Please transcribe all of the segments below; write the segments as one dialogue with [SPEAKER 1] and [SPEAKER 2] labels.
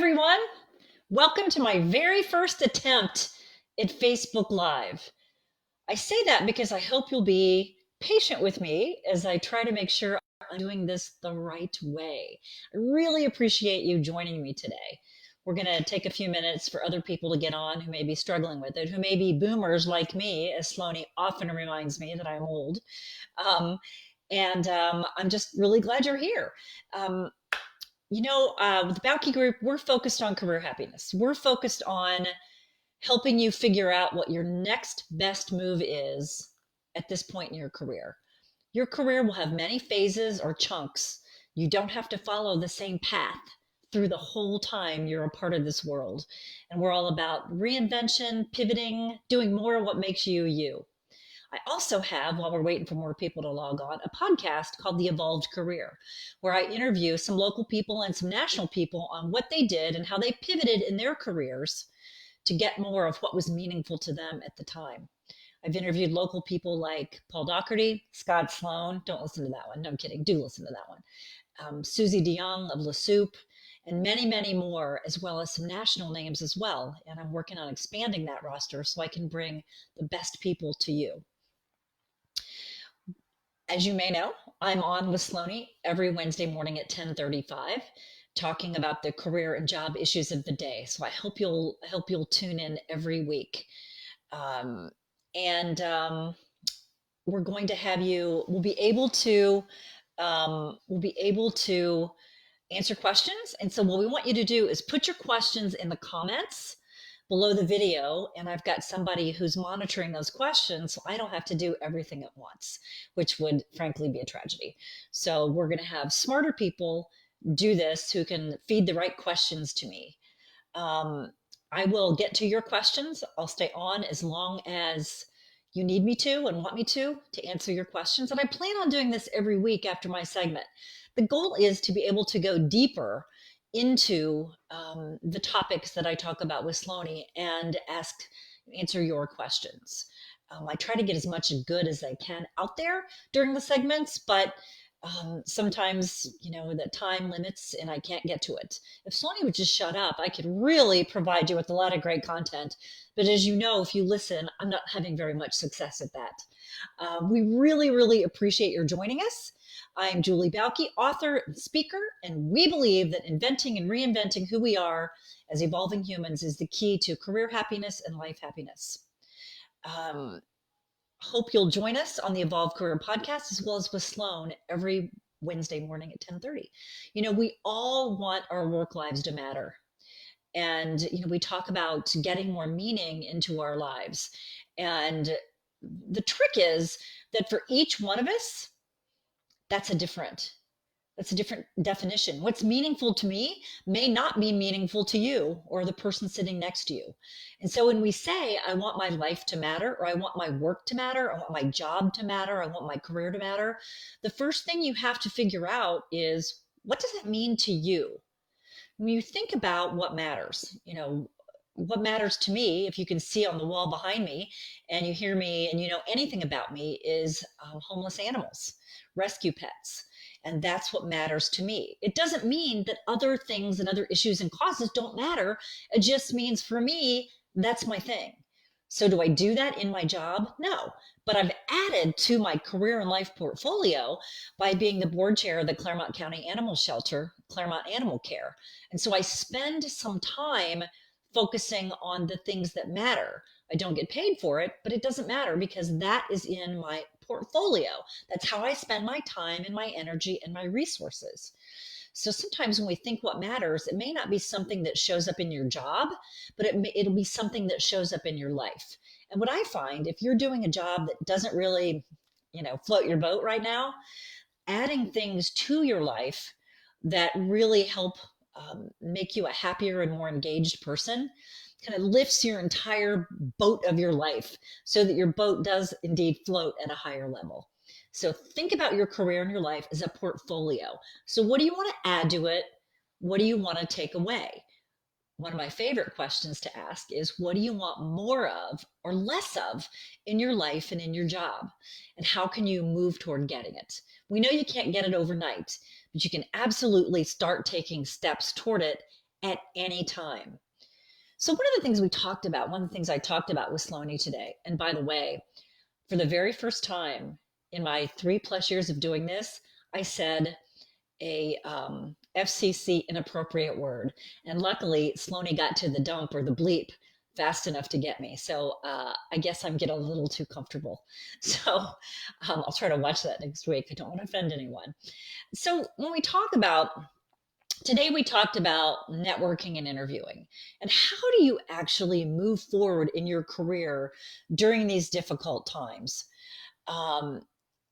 [SPEAKER 1] everyone. Welcome to my very first attempt at Facebook Live. I say that because I hope you'll be patient with me as I try to make sure I'm doing this the right way. I really appreciate you joining me today. We're going to take a few minutes for other people to get on who may be struggling with it, who may be boomers like me, as Sloane often reminds me that I'm old. I'm just really glad you're here. With the Bauke Group, we're focused on career happiness. We're focused on helping you figure out what your next best move is at this point in your career. Your career will have many phases or chunks. You don't have to follow the same path through the whole time you're a part of this world. And we're all about reinvention, pivoting, doing more of what makes you you. I also have, while we're waiting for more people to log on, a podcast called The Evolved Career, where I interview some local people and some national people on what they did and how they pivoted in their careers to get more of what was meaningful to them at the time. I've interviewed local people like Paul Doherty, Scott Sloan. Don't listen to that one. No, I'm kidding. Do listen to that one. Susie DeYoung of La Soup, and many, many more, as well as some national names as well. And I'm working on expanding that roster so I can bring the best people to you. As you may know, I'm on with Sloane every Wednesday morning at 10:35, talking about the career and job issues of the day. So I hope you'll tune in every week. We're going to have you. We'll be able to answer questions. And so what we want you to do is put your questions in the comments below the video, and I've got somebody who's monitoring those questions, so I don't have to do everything at once, which would frankly be a tragedy. So we're going to have smarter people do this who can feed the right questions to me. I will get to your questions. I'll stay on as long as you need me to and want me to answer your questions. And I plan on doing this every week after my segment. The goal is to be able to go deeper into the topics that I talk about with Sloane and answer your questions. I try to get as much good as I can out there during the segments, but sometimes, the time limits and I can't get to it. If Sloane would just shut up, I could really provide you with a lot of great content. But as you know, if you listen, I'm not having very much success at that. We really, really appreciate your joining us. I'm Julie Bauke, author and speaker, and we believe that inventing and reinventing who we are as evolving humans is the key to career happiness and life happiness. Hope you'll join us on the Evolved Career podcast, as well as with Sloane every Wednesday morning at 10:30. We all want our work lives to matter. And, we talk about getting more meaning into our lives. And the trick is that for each one of us, that's a different definition. What's meaningful to me may not be meaningful to you or the person sitting next to you. And so when we say, I want my life to matter, or I want my work to matter, I want my job to matter, I want my career to matter, the first thing you have to figure out is, what does it mean to you? When you think about what matters, what matters to me, if you can see on the wall behind me and you hear me and you know anything about me, is homeless animals, rescue pets. And that's what matters to me. It doesn't mean that other things and other issues and causes don't matter. It just means for me, that's my thing. So do I do that in my job? No. But I've added to my career and life portfolio by being the board chair of the Claremont County Animal Shelter, Claremont Animal Care. And so I spend some time focusing on the things that matter. I don't get paid for it, but it doesn't matter because that is in my portfolio. That's how I spend my time and my energy and my resources. So sometimes when we think what matters, it may not be something that shows up in your job, but it'll be something that shows up in your life. And what I find, if you're doing a job that doesn't really, float your boat right now, adding things to your life that really help make you a happier and more engaged person kind of lifts your entire boat of your life so that your boat does indeed float at a higher level. So think about your career and your life as a portfolio. So what do you want to add to it? What do you want to take away? One of my favorite questions to ask is, what do you want more of or less of in your life and in your job? And how can you move toward getting it? We know you can't get it overnight, but you can absolutely start taking steps toward it at any time. So one of the things we talked about, one of the things I talked about with Sloane today, and by the way, for the very first time in my 3+ years of doing this, I said a FCC inappropriate word. And luckily, Sloane got to the dump or the bleep fast enough to get me. So I guess I'm getting a little too comfortable. So I'll try to watch that next week. I don't want to offend anyone. So when we talk about today, we talked about networking and interviewing, and how do you actually move forward in your career during these difficult times? Um,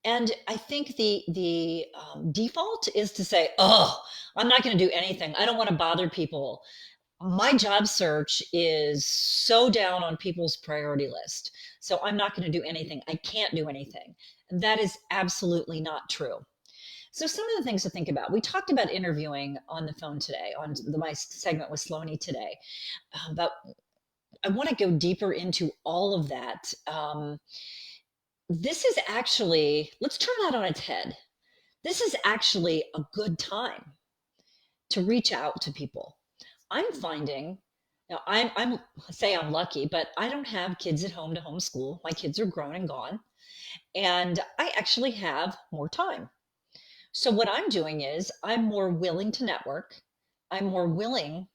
[SPEAKER 1] and I think the default is to say, "Oh, I'm not going to do anything. I don't want to bother people. My job search is so down on people's priority list, so I'm not going to do anything. I can't do anything." And that is absolutely not true. So some of the things to think about. We talked about interviewing on the phone today, on my segment with Sloane today, but I want to go deeper into all of that. This is actually, let's turn that on its head. This is actually a good time to reach out to people. I'm finding, now I'm say I'm lucky, but I don't have kids at home to homeschool. My kids are grown and gone, and I actually have more time. So what I'm doing is I'm more willing to network. I'm more willing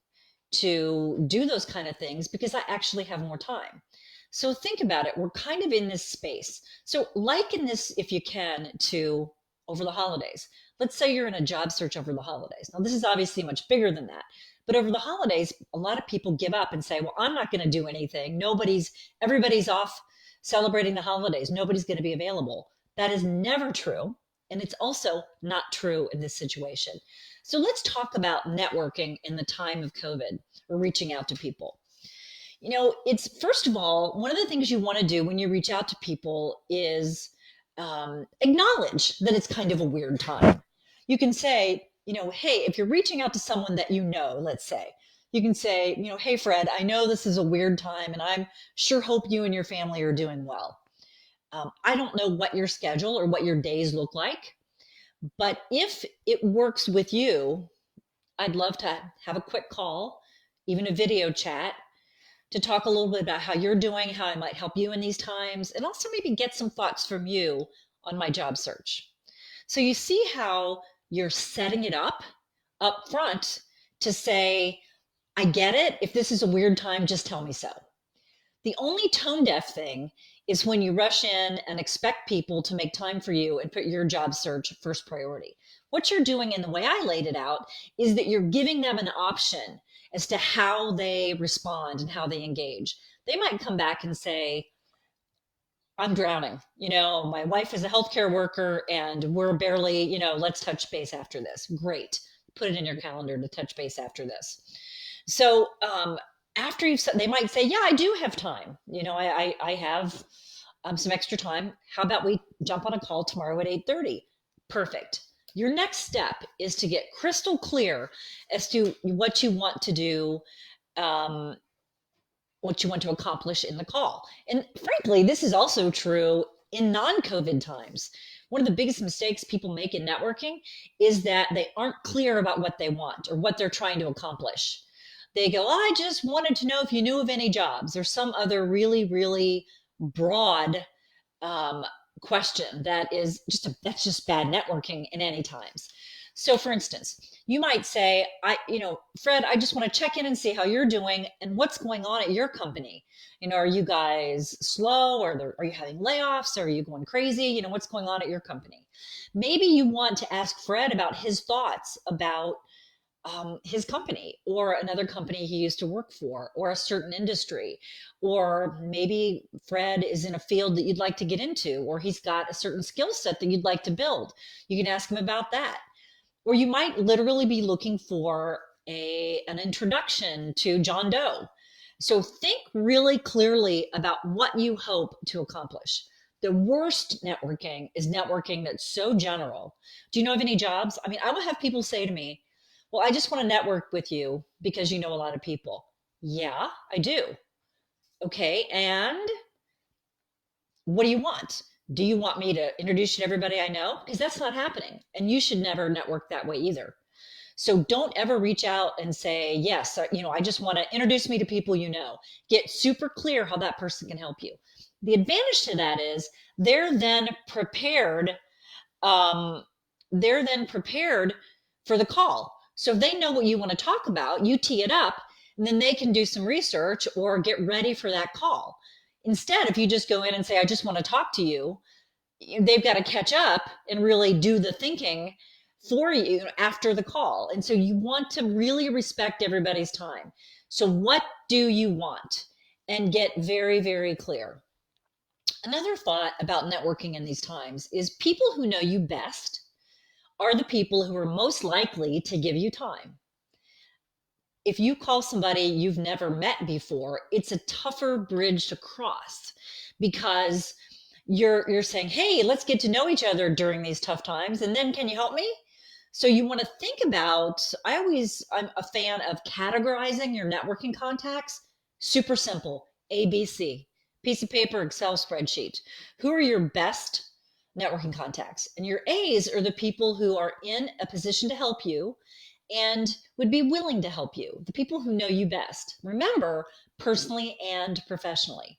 [SPEAKER 1] to do those kind of things because I actually have more time. So think about it. We're kind of in this space. So liken this, if you can, to over the holidays. Let's say you're in a job search over the holidays. Now, this is obviously much bigger than that. But over the holidays, a lot of people give up and say, well, I'm not going to do anything. Everybody's off celebrating the holidays. Nobody's going to be available. That is never true. And it's also not true in this situation. So let's talk about networking in the time of COVID or reaching out to people. It's first of all, one of the things you want to do when you reach out to people is acknowledge that it's kind of a weird time. You can say, hey, if you're reaching out to someone that let's say, you can say, hey, Fred, I know this is a weird time and I'm sure hope you and your family are doing well. I don't know what your schedule or what your days look like, but if it works with you, I'd love to have a quick call, even a video chat, to talk a little bit about how you're doing, how I might help you in these times, and also maybe get some thoughts from you on my job search. So you see how you're setting it up front to say, I get it. If this is a weird time, just tell me so. The only tone deaf thing is when you rush in and expect people to make time for you and put your job search first priority. What you're doing in the way I laid it out is that you're giving them an option as to how they respond and how they engage. They might come back and say, I'm drowning. My wife is a healthcare worker and we're barely, let's touch base after this. Great. Put it in your calendar to touch base after this. So after you've said, they might say, yeah, I do have time. I have some extra time. How about we jump on a call tomorrow at 8:30? Perfect. Your next step is to get crystal clear as to what you want to do, what you want to accomplish in the call. And frankly, this is also true in non-COVID times. One of the biggest mistakes people make in networking is that they aren't clear about what they want or what they're trying to accomplish. They go, I just wanted to know if you knew of any jobs, or some other really, really broad question that's just bad networking in any times. So for instance, you might say, Fred, I just want to check in and see how you're doing and what's going on at your company. Are you guys slow, or are you having layoffs? Or are you going crazy? What's going on at your company? Maybe you want to ask Fred about his thoughts about his company or another company he used to work for, or a certain industry, or maybe Fred is in a field that you'd like to get into, or he's got a certain skill set that you'd like to build. You can ask him about that. Or you might literally be looking for an introduction to John Doe. So think really clearly about what you hope to accomplish. The worst networking is networking that's so general. Do you know of any jobs? I will have people say to me, well, I just want to network with you because you know a lot of people. Yeah, I do. Okay, and what do you want? Do you want me to introduce you to everybody I know? Because that's not happening. And you should never network that way either. So don't ever reach out and say, yes, I just want to introduce me to people you know. Get super clear how that person can help you. The advantage to that is they're then prepared. Um, they're then prepared for the call. So if they know what you want to talk about, you tee it up, and then they can do some research or get ready for that call. Instead, if you just go in and say, I just want to talk to you, they've got to catch up and really do the thinking for you after the call. And so you want to really respect everybody's time. So what do you want? And get very, very clear. Another thought about networking in these times is people who know you best are the people who are most likely to give you time. If you call somebody you've never met before, it's a tougher bridge to cross because you're saying, hey, let's get to know each other during these tough times, and then can you help me? So you want to think about, I'm a fan of categorizing your networking contacts. Super simple. ABC, piece of paper, Excel spreadsheet. Who are your best networking contacts? And your A's are the people who are in a position to help you and would be willing to help you, the people who know you best. Remember, personally and professionally.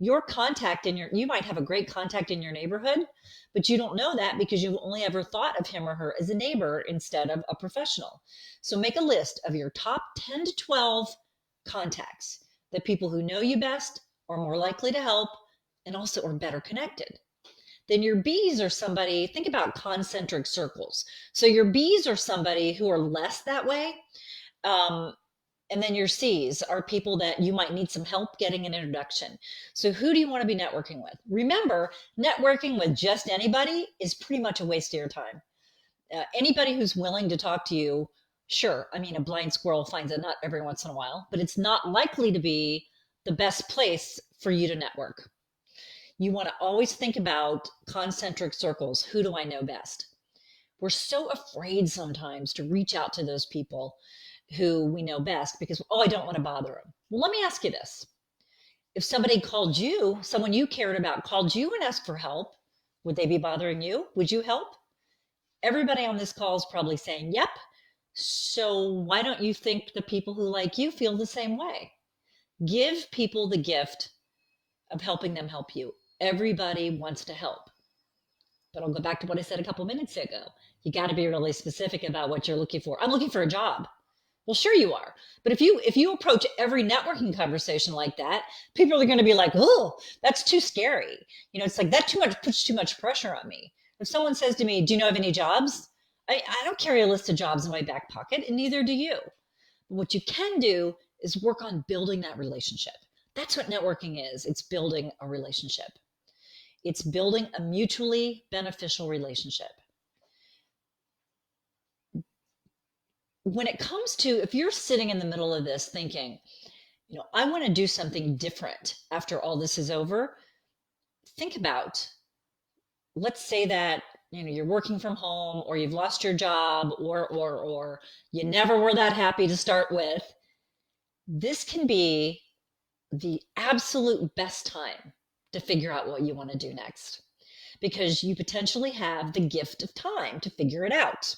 [SPEAKER 1] Your contact you might have a great contact in your neighborhood, but you don't know that because you've only ever thought of him or her as a neighbor instead of a professional. So make a list of your top 10 to 12 contacts, the people who know you best, are more likely to help, and also are better connected. Then your B's are somebody, think about concentric circles. So your B's are somebody who are less that way. And then your C's are people that you might need some help getting an introduction. So who do you want to be networking with? Remember, networking with just anybody is pretty much a waste of your time. Anybody who's willing to talk to you, sure. I mean, a blind squirrel finds a nut every once in a while, but it's not likely to be the best place for you to network. You want to always think about concentric circles. Who do I know best? We're so afraid sometimes to reach out to those people who we know best because, I don't want to bother them. Well, let me ask you this. If somebody called you, someone you cared about called you and asked for help, would they be bothering you? Would you help? Everybody on this call is probably saying, yep. So why don't you think the people who like you feel the same way? Give people the gift of helping them help you. Everybody wants to help. But I'll go back to what I said a couple minutes ago. You got to be really specific about what you're looking for. I'm looking for a job. Well, sure you are. But if you approach every networking conversation like that, people are going to be like, oh, that's too scary. It's like that puts too much pressure on me. If someone says to me, do you know of any jobs? I don't carry a list of jobs in my back pocket, and neither do you. But what you can do is work on building that relationship. That's what networking is. It's building a relationship. It's building a mutually beneficial relationship. When it comes to, if you're sitting in the middle of this thinking, I want to do something different after all this is over, think about, let's say that, you're working from home or you've lost your job or you never were that happy to start with. This can be the absolute best time to figure out what you want to do next because you potentially have the gift of time to figure it out.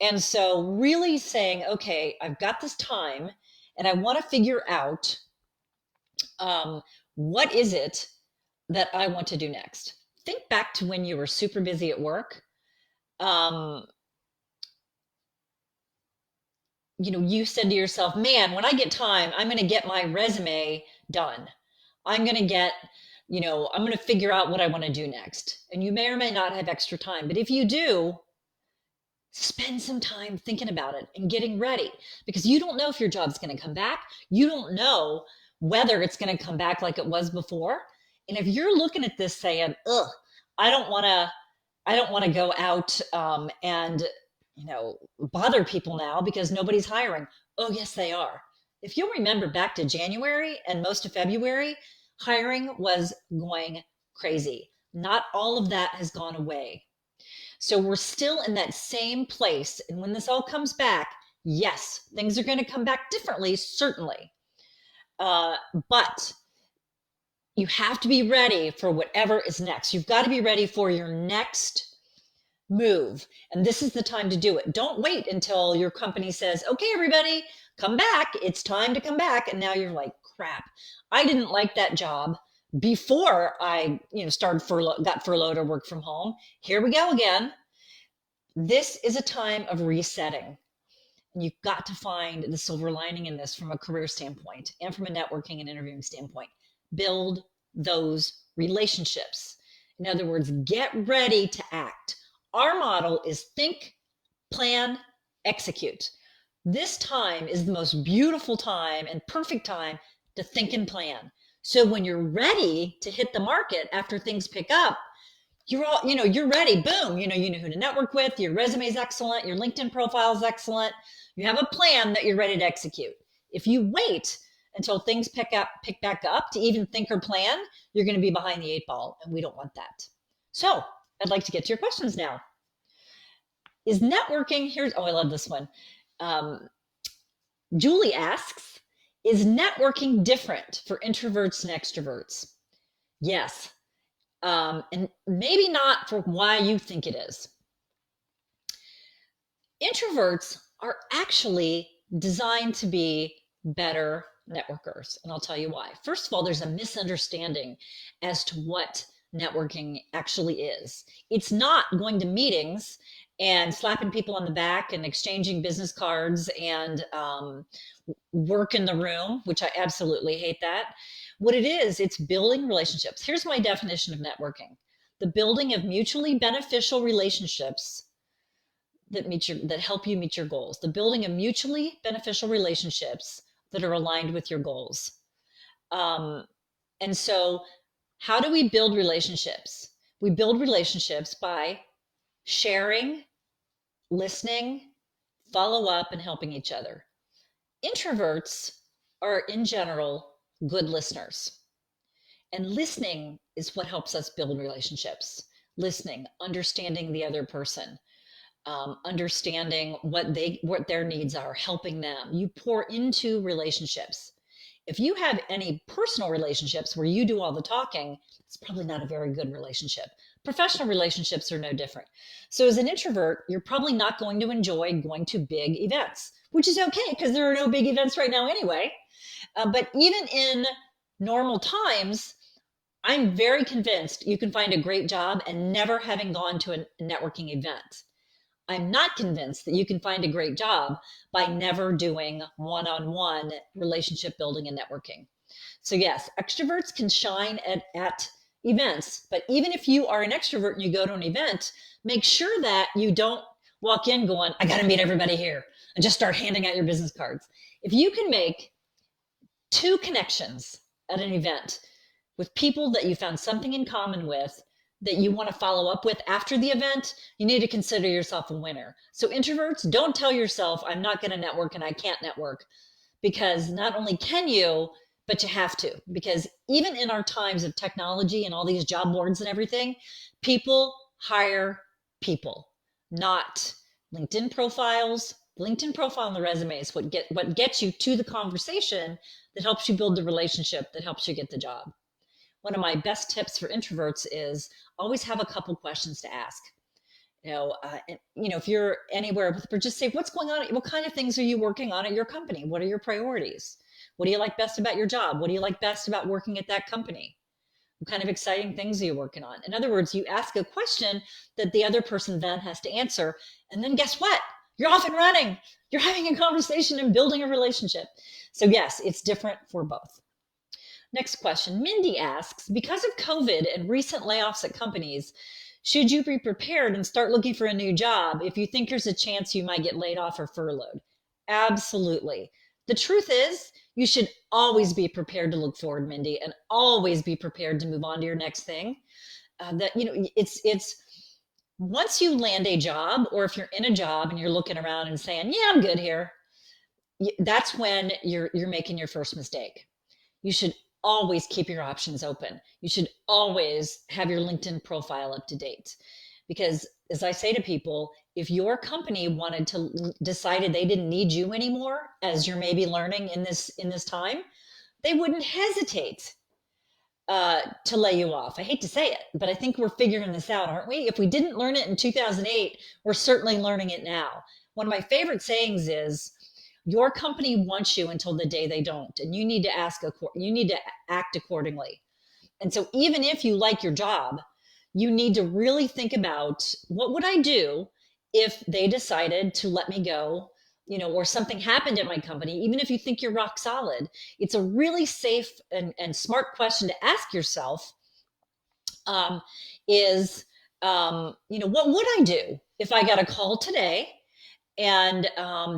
[SPEAKER 1] And so really saying, okay, I've got this time and I want to figure out what is it that I want to do next. Think back to when you were super busy at work. You said to yourself, man, when I get time, I'm going to get my resume done. I'm going to get, I'm going to figure out what I want to do next. And you may or may not have extra time, but if you do, spend some time thinking about it and getting ready because you don't know if your job's going to come back. You don't know whether it's going to come back like it was before. And if you're looking at this saying, ugh, I don't want to go out and bother people now because nobody's hiring. Oh, yes, they are. If you'll remember back to January and most of February, hiring was going crazy. Not all of that has gone away. So we're still in that same place. And when this all comes back, yes, things are going to come back differently, certainly. But you have to be ready for whatever is next. You've got to be ready for your next Move. And this is the time to do it. Don't wait until your company says, okay, everybody, come back. It's time to come back. And now you're like, crap, I didn't like that job before I, got furloughed or worked from home. Here we go again. This is a time of resetting. And you've got to find the silver lining in this from a career standpoint and from a networking and interviewing standpoint. Build those relationships. In other words, get ready to act. Our model is think, plan, execute. This time is the most beautiful time and perfect time to think and plan. So when you're ready to hit the market after things pick up, you're ready. Boom. You know who to network with. Your resume is excellent. Your LinkedIn profile is excellent. You have a plan that you're ready to execute. If you wait until things pick back up to even think or plan, you're going to be behind the 8 ball, and we don't want that. So I'd like to get to your questions now. Is networking, I love this one. Julie asks, is networking different for introverts and extroverts? Yes. And maybe not for why you think it is. Introverts are actually designed to be better networkers, and I'll tell you why. First of all, there's a misunderstanding as to what networking actually is. It's not going to meetings and slapping people on the back and exchanging business cards and work in the room, which I absolutely hate that. What it is, it's building relationships. Here's my definition of networking: the building of mutually beneficial relationships that help you meet your goals. The building of mutually beneficial relationships that are aligned with your goals. And so how do we build relationships? We build relationships by sharing, listening, follow up, and helping each other. Introverts are, in general, good listeners. And listening is what helps us build relationships. Listening, understanding the other person, understanding what their needs are, helping them. You pour into relationships. If you have any personal relationships where you do all the talking, it's probably not a very good relationship. Professional relationships are no different. So as an introvert, you're probably not going to enjoy going to big events, which is okay because there are no big events right now anyway. But even in normal times, I'm very convinced you can find a great job and never having gone to a networking event. I'm not convinced that you can find a great job by never doing one-on-one relationship building and networking. So yes, extroverts can shine at events, but even if you are an extrovert and you go to an event, make sure that you don't walk in going, I got to meet everybody here, and just start handing out your business cards. If you can make 2 connections at an event with people that you found something in common with, that you want to follow up with after the event, you need to consider yourself a winner. So introverts, don't tell yourself, I'm not going to network and I can't network, because not only can you, but you have to. Because even in our times of technology and all these job boards and everything, people hire people, not LinkedIn profiles. LinkedIn profile and the resume is what gets you to the conversation that helps you build the relationship that helps you get the job. One of my best tips for introverts is always have a couple questions to ask. If you're anywhere, just say, what's going on? What kind of things are you working on at your company? What are your priorities? What do you like best about your job? What do you like best about working at that company? What kind of exciting things are you working on? In other words, you ask a question that the other person then has to answer. And then guess what? You're off and running. You're having a conversation and building a relationship. So yes, it's different for both. Next question. Mindy asks, because of COVID and recent layoffs at companies, should you be prepared and start looking for a new job if you think there's a chance you might get laid off or furloughed? Absolutely. The truth is, you should always be prepared to look forward, Mindy, and always be prepared to move on to your next thing. It's once you land a job, or if you're in a job and you're looking around and saying, yeah, I'm good here, that's when you're making your first mistake. You should always keep your options open. You should always have your LinkedIn profile up to date. Because as I say to people, if your company decided they didn't need you anymore, as you're maybe learning in this time, they wouldn't hesitate to lay you off. I hate to say it, but I think we're figuring this out, aren't we? If we didn't learn it in 2008, we're certainly learning it now. One of my favorite sayings is, "Your company wants you until the day they don't, and you need to act accordingly." And so, even if you like your job, you need to really think about, what would I do if they decided to let me go, or something happened at my company. Even if you think you're rock solid, it's a really safe and smart question to ask yourself, um, is, what would I do if I got a call today and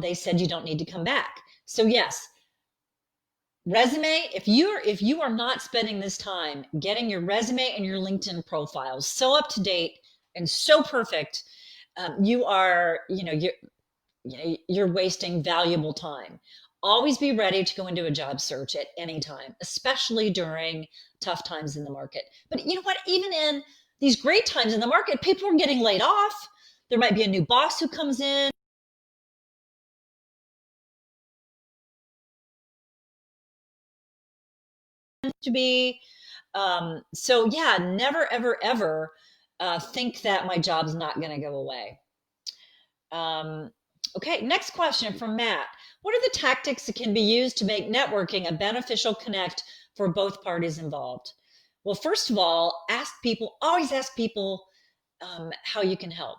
[SPEAKER 1] they said you don't need to come back? So yes, resume, if you are not spending this time getting your resume and your LinkedIn profiles so up to date and so perfect, you are, you're wasting valuable time. Always be ready to go into a job search at any time, especially during tough times in the market. But you know what? Even in these great times in the market, people are getting laid off. There might be a new boss who comes in to be. So yeah, never, ever, ever think that my job's not going to go away. Um, okay, next question from Matt. What are the tactics that can be used to make networking a beneficial connect for both parties involved? Well, first of all, always ask people how you can help.